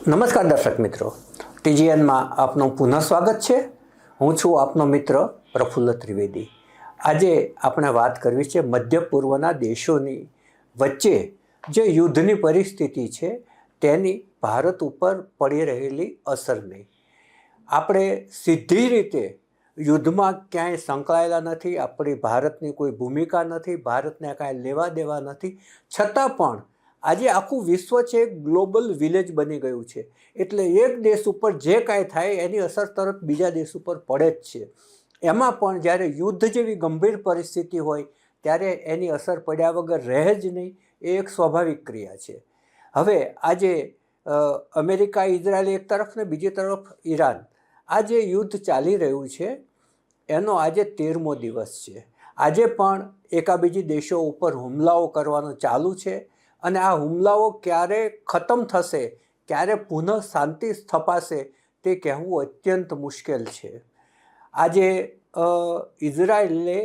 નમસ્કાર દર્શક મિત્રો, ટીજીએનમાં આપનું પુનઃ સ્વાગત છે. હું છું આપનો મિત્ર પ્રફુલ્લ ત્રિવેદી. આજે આપણે વાત કરવી છે મધ્ય પૂર્વના દેશોની વચ્ચે જે યુદ્ધની પરિસ્થિતિ છે તેની ભારત ઉપર પડી રહેલી અસરની. આપણે સીધી રીતે યુદ્ધમાં ક્યાંય સંકળાયેલા નથી, આપણી ભારતની કોઈ ભૂમિકા નથી, ભારતને કાંઈ લેવા દેવા નથી, છતાં પણ આજે આખું વિશ્વ છે એક ગ્લોબલ વિલેજ બની ગયું છે. એટલે એક દેશ ઉપર જે કાંઈ થાય એની અસર તરત બીજા દેશ ઉપર પડે જ છે. એમાં પણ જ્યારે યુદ્ધ જેવી ગંભીર પરિસ્થિતિ હોય ત્યારે એની અસર પડ્યા વગર રહે જ નહીં, એ એક સ્વાભાવિક ક્રિયા છે. હવે આજે અમેરિકા, ઇઝરાયલ એક તરફ ને બીજી તરફ ઈરાન, આ જે યુદ્ધ ચાલી રહ્યું છે એનો આજે 13મો દિવસ છે. આજે પણ એકાબીજી દેશો ઉપર હુમલાઓ કરવાનું ચાલુ છે અને આ હુમલાઓ ક્યારે ખતમ થશે, ક્યારે પુનઃ શાંતિ સ્થપાશે તે કહેવું અત્યંત મુશ્કેલ છે. આજે ઇઝરાયલે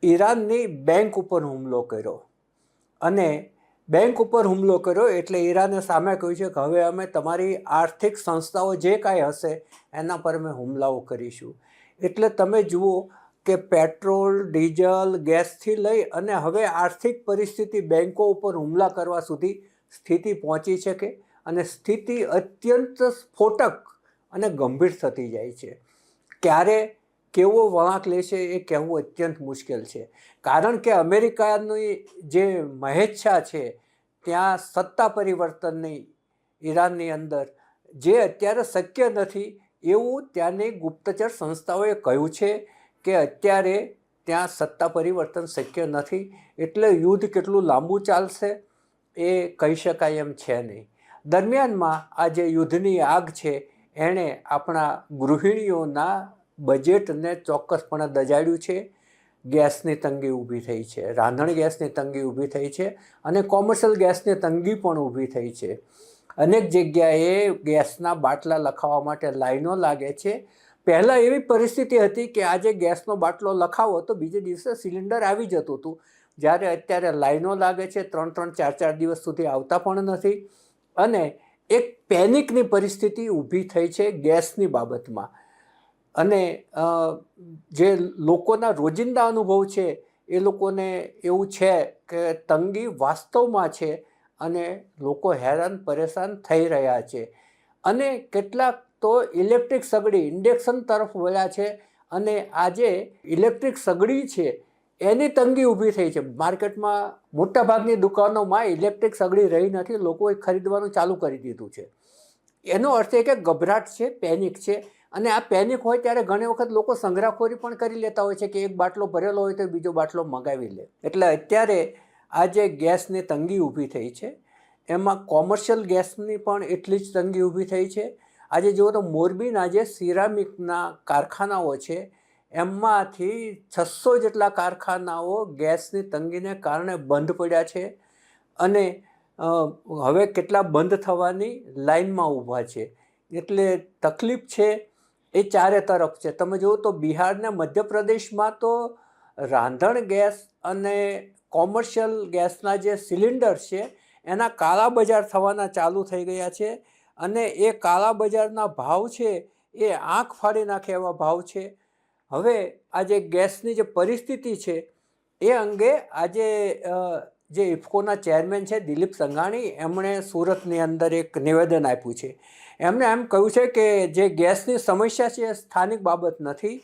ઈરાનની બેંક ઉપર હુમલો કર્યો અને બેંક ઉપર હુમલો કર્યો એટલે ઈરાને સામે કહ્યું છે કે હવે અમે તમારી આર્થિક સંસ્થાઓ જે કાંઈ હશે એના પર અમે હુમલાઓ કરીશું. એટલે તમે જુઓ કે પેટ્રોલ, ડીઝલ, ગેસથી લઈ અને હવે આર્થિક પરિસ્થિતિ બેન્કો ઉપર હુમલા કરવા સુધી સ્થિતિ પહોંચી છે કે અને સ્થિતિ અત્યંત સ્ફોટક અને ગંભીર થતી જાય છે. ક્યારે કેવો વળાંક લેશે એ કહેવું અત્યંત મુશ્કેલ છે. કારણ કે અમેરિકાની જે મહેચ્છા છે ત્યાં સત્તા પરિવર્તનની ઈરાનની અંદર જે અત્યારે શક્ય નથી એવું ત્યાંની ગુપ્તચર સંસ્થાઓએ કહ્યું છે કે અત્યારે ત્યાં સત્તા પરિવર્તન શક્ય નથી. એટલે યુદ્ધ કેટલું લાંબુ ચાલશે એ કહી શકાય એમ છે નહીં. દરમિયાનમાં આ જે યુદ્ધની આગ છે એણે આપણા ગૃહિણીઓના બજેટને ચોક્કસપણે દજાડ્યું છે. ગેસની તંગી ઊભી થઈ છે, રાંધણ ગેસની તંગી ઊભી થઈ છે અને કોમર્શિયલ ગેસની તંગી પણ ઊભી થઈ છે. અનેક જગ્યાએ ગેસના બાટલા લખાવવા માટે લાઈનો લાગે છે. પહેલાં એવી પરિસ્થિતિ હતી કે આજે ગેસનો બાટલો લખાવો તો બીજે દિવસે સિલિન્ડર આવી જતું હતું, જ્યારે અત્યારે લાઈનો લાગે છે, 3-3, 4-4 દિવસ સુધી આવતા પણ નથી. અને એક પેનિકની પરિસ્થિતિ ઊભી થઈ છે ગેસની બાબતમાં. અને જે લોકોના રોજિંદા અનુભવ છે એ લોકોને એવું છે કે તંગી વાસ્તવમાં છે અને લોકો હેરાન પરેશાન થઈ રહ્યા છે. અને કેટલાક તો ઇલેક્ટ્રિક સગડી, ઇન્ડક્શન તરફ વળ્યા છે અને આજે ઇલેક્ટ્રિક સગડી છે એની તંગી ઊભી થઈ છે. માર્કેટમાં મોટાભાગની દુકાનોમાં ઇલેક્ટ્રિક સગડી રહી નથી, લોકોએ ખરીદવાનું ચાલુ કરી દીધું છે. એનો અર્થ એ કે ગભરાટ છે, પેનિક છે. અને આ પેનિક હોય ત્યારે ઘણી વખત લોકો સંગ્રહખોરી પણ કરી લેતા હોય છે કે એક બાટલો ભરેલો હોય તો બીજો બાટલો મગાવી લે. એટલે અત્યારે આ જે ગેસની તંગી ઊભી થઈ છે એમાં કોમર્શિયલ ગેસની પણ એટલી જ તંગી ઊભી થઈ છે. આજે જુઓ તો મોરબીના જે સિરામિકના કારખાનાઓ છે એમાંથી 600 જેટલા કારખાનાઓ ગેસની તંગીને કારણે બંધ પડ્યા છે અને હવે કેટલા બંધ થવાની લાઈનમાં ઊભા છે. એટલે તકલીફ છે એ ચારે તરફ છે. તમે જુઓ તો બિહાર ને મધ્યપ્રદેશમાં તો રાંધણ ગેસ અને કોમર્શિયલ ગેસના જે સિલિન્ડર છે એના કાળા બજાર થવાના ચાલુ થઈ ગયા છે અને એ કાળા બજારના ભાવ છે એ આંખ ફાડી નાખે એવા ભાવ છે. હવે આજે ગેસની જે પરિસ્થિતિ છે એ અંગે આજે જે ઇફકોના ચેરમેન છે દિલીપ સંઘાણી, એમણે સુરતની અંદર એક નિવેદન આપ્યું છે. એમણે એમ કહ્યું છે કે જે ગેસની સમસ્યા છે એ સ્થાનિક બાબત નથી,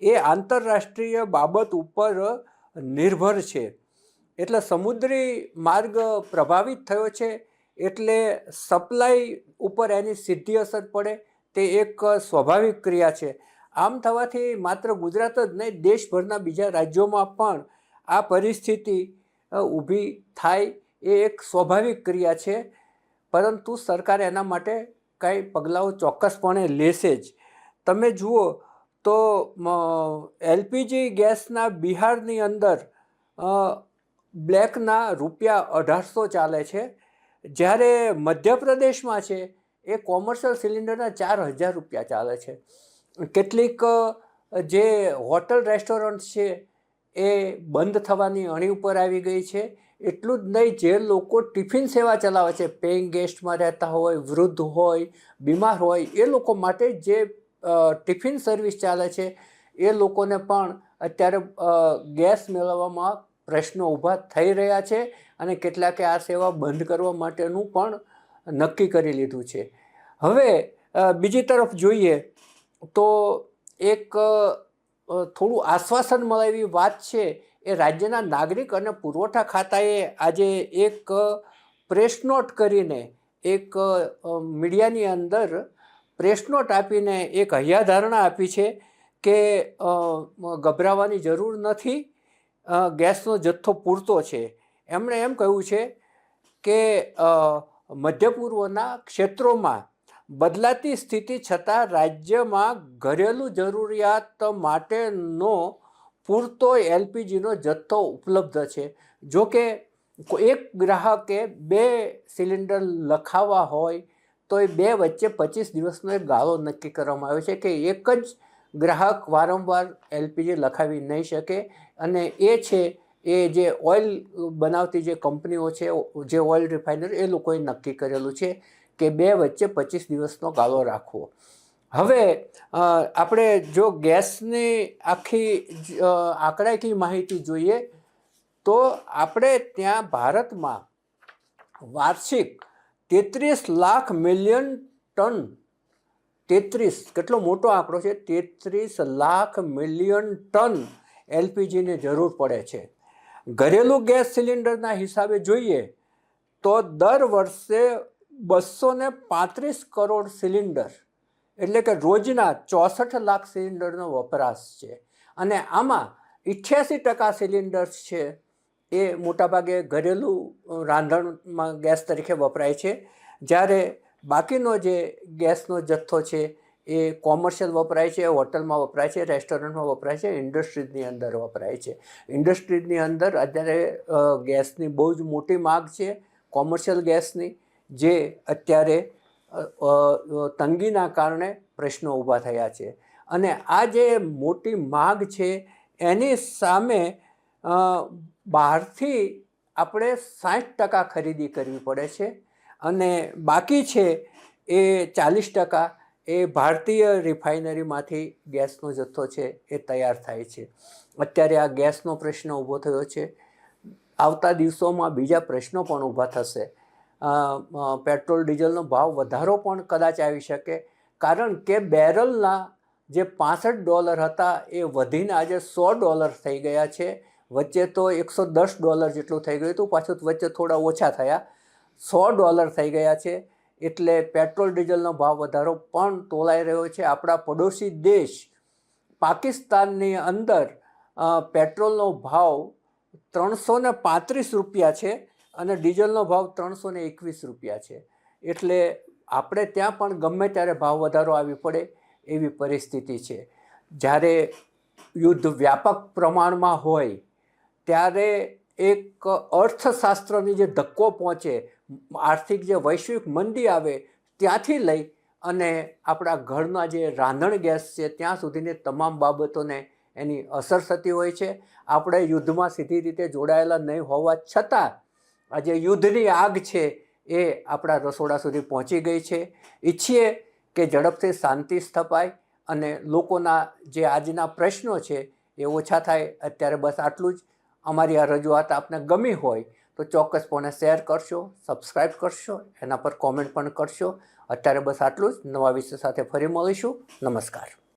એ આંતરરાષ્ટ્રીય બાબત ઉપર નિર્ભર છે. એટલે સમુદ્રી માર્ગ પ્રભાવિત થયો છે એટલે સપ્લાય ઉપર એની સીધી અસર પડે તે એક સ્વાભાવિક ક્રિયા છે. આમ થવાથી માત્ર ગુજરાત જ નહીં, દેશભરના બીજા રાજ્યોમાં પણ આ પરિસ્થિતિ ઊભી થાય એ એક સ્વાભાવિક ક્રિયા છે. પરંતુ સરકાર એના માટે કાંઈ પગલાઓ ચોક્કસપણે લેશે જ. તમે જુઓ તો એલપીજી ગેસના બિહારની અંદર બ્લેકના ₹1800 ચાલે છે, જ્યારે મધ્યપ્રદેશમાં છે એ કોમર્શિયલ સિલિન્ડરના ₹4000 ચાલે છે. કેટલીક જે હોટલ રેસ્ટોરન્ટ છે એ બંધ થવાની અણી ઉપર આવી ગઈ છે. એટલું જ નહીં, જે લોકો ટિફિન સેવા ચલાવે છે, પેઇંગ ગેસ્ટમાં રહેતા હોય, વૃદ્ધ હોય, બીમાર હોય, એ લોકો માટે જે ટિફિન સર્વિસ ચાલે છે એ લોકોને પણ અત્યારે ગેસ મેળવવામાં પ્રશ્નો ઊભા થઈ રહ્યા છે અને કેટલાકે આ સેવા બંધ કરવા માટેનું પણ નક્કી કરી લીધું છે. હવે બીજી તરફ જોઈએ તો એક થોડું આશ્વાસન મળે એવી વાત છે એ રાજ્યના નાગરિક અને પુરવઠા ખાતાએ આજે એક પ્રેસ નોટ કરીને એક મીડિયાની અંદર પ્રેસ નોટ આપીને એક હૈયાધારણા આપી છે કે ગભરાવાની જરૂર નથી, ગેસનો જથ્થો પૂરતો છે. એમણે એમ કહ્યું છે કે મધ્ય પૂર્વના ક્ષેત્રોમાં બદલાતી સ્થિતિ છતાં રાજ્યમાં ઘરેલું જરૂરિયાત માટેનો પૂરતો એલપીજીનો જથ્થો ઉપલબ્ધ છે. જો કે એક ગ્રાહકે 2 સિલિન્ડર લખાવવા હોય તો એ 2 વચ્ચે 25 દિવસનો એક ગાળો નક્કી કરવામાં આવ્યો છે કે એક જ ગ્રાહક વારંવાર એલપીજી લખાવી નહીં શકે. અને એ છે એ જે ઓઇલ બનાવતી જે કંપનીઓ છે, જે ઓઇલ રિફાઇનરી, એ લોકોએ નક્કી કરેલું છે કે 2 વચ્ચે 25 દિવસનો ગાળો રાખવો. હવે આપણે જો ગેસની આખી આંકડાકીય માહિતી જોઈએ તો આપણે ત્યાં ભારતમાં વાર્ષિક 33 લાખ મિલિયન ટન, 33 કેટલો મોટો આંકડો છે, 33 લાખ મિલિયન ટન એલપીજીની જરૂર પડે છે. ઘરેલું ગેસ સિલિન્ડરના હિસાબે જોઈએ તો દર વર્ષે 235 કરોડ સિલિન્ડર, એટલે કે રોજના 64 લાખ સિલિન્ડરનો વપરાશ છે. અને આમાં 88% સિલિન્ડર્સ છે એ મોટાભાગે ઘરેલું રાંધણમાં ગેસ તરીકે વપરાય છે, જ્યારે બાકીનો જે ગેસનો જથ્થો છે એ કોમર્શિયલ વપરાય છે, હોટલમાં વપરાય છે, રેસ્ટોરન્ટમાં વપરાય છે, ઇન્ડસ્ટ્રીઝની અંદર વપરાય છે. ઇન્ડસ્ટ્રીઝની અંદર અત્યારે ગેસની બહુ જ મોટી માગ છે, કોમર્શિયલ ગેસની, જે અત્યારે તંગીના કારણે પ્રશ્નો ઊભા થયા છે. અને આ જે મોટી માગ છે એની સામે બહારથી આપણે 60% ખરીદી કરવી પડે છે અને બાકી છે એ 40% એ ભારતીય રિફાઇનરીમાંથી ગેસનો જથ્થો છે એ તૈયાર થાય છે. અત્યારે આ ગેસનો પ્રશ્ન ઊભો થયો છે. આવતા દિવસોમાં બીજા પ્રશ્નો પણ ઊભા થશે. પેટ્રોલ ડીઝલનો ભાવ વધારો પણ કદાચ આવી શકે, કારણ કે બેરલના જે $65 હતા એ વધીને આજે $100 થઈ ગયા છે. વચ્ચે તો $110 જેટલું થઈ ગયું હતું, પાછું વચ્ચે થોડા ઓછા થયા, $100 થઈ ગયા છે. એટલે પેટ્રોલ ડીઝલનો ભાવ વધારો પણ તોલાઈ રહ્યો છે. આપણા પડોશી દેશ પાકિસ્તાનની અંદર પેટ્રોલનો ભાવ $335 છે અને ડીઝલનો ભાવ $321 છે. એટલે આપણે ત્યાં પણ ગમે ત્યારે ભાવ વધારો આવી પડે એવી પરિસ્થિતિ છે. જ્યારે યુદ્ધ વ્યાપક પ્રમાણમાં હોય ત્યારે એક અર્થશાસ્ત્રની જે ધક્કો પહોંચે, આર્થિક જે વૈશ્વિક મંદી આવે, ત્યાંથી લઈ અને આપણા ઘરના જે રાંધણ ગેસ છે ત્યાં સુધીની તમામ બાબતોને એની અસર થતી હોય છે. આપણે યુદ્ધમાં સીધી રીતે જોડાયેલા નહીં હોવા છતાં આજે યુદ્ધની આગ છે એ આપણા રસોડા સુધી પહોંચી ગઈ છે. ઈચ્છીએ કે ઝડપથી શાંતિ સ્થપાય અને લોકોના જે આજના પ્રશ્નો છે એ ઓછા થાય. અત્યારે બસ આટલું જ. અમારી આ રજૂઆત આપને ગમી હોય તો ચોક્કસપણે શેર કરશો, સબસ્ક્રાઈબ કરશો, એના પર કોમેન્ટ પણ કરશો. અત્યારે બસ આટલું જ. નવા વિષય સાથે ફરી મળીશું. નમસ્કાર.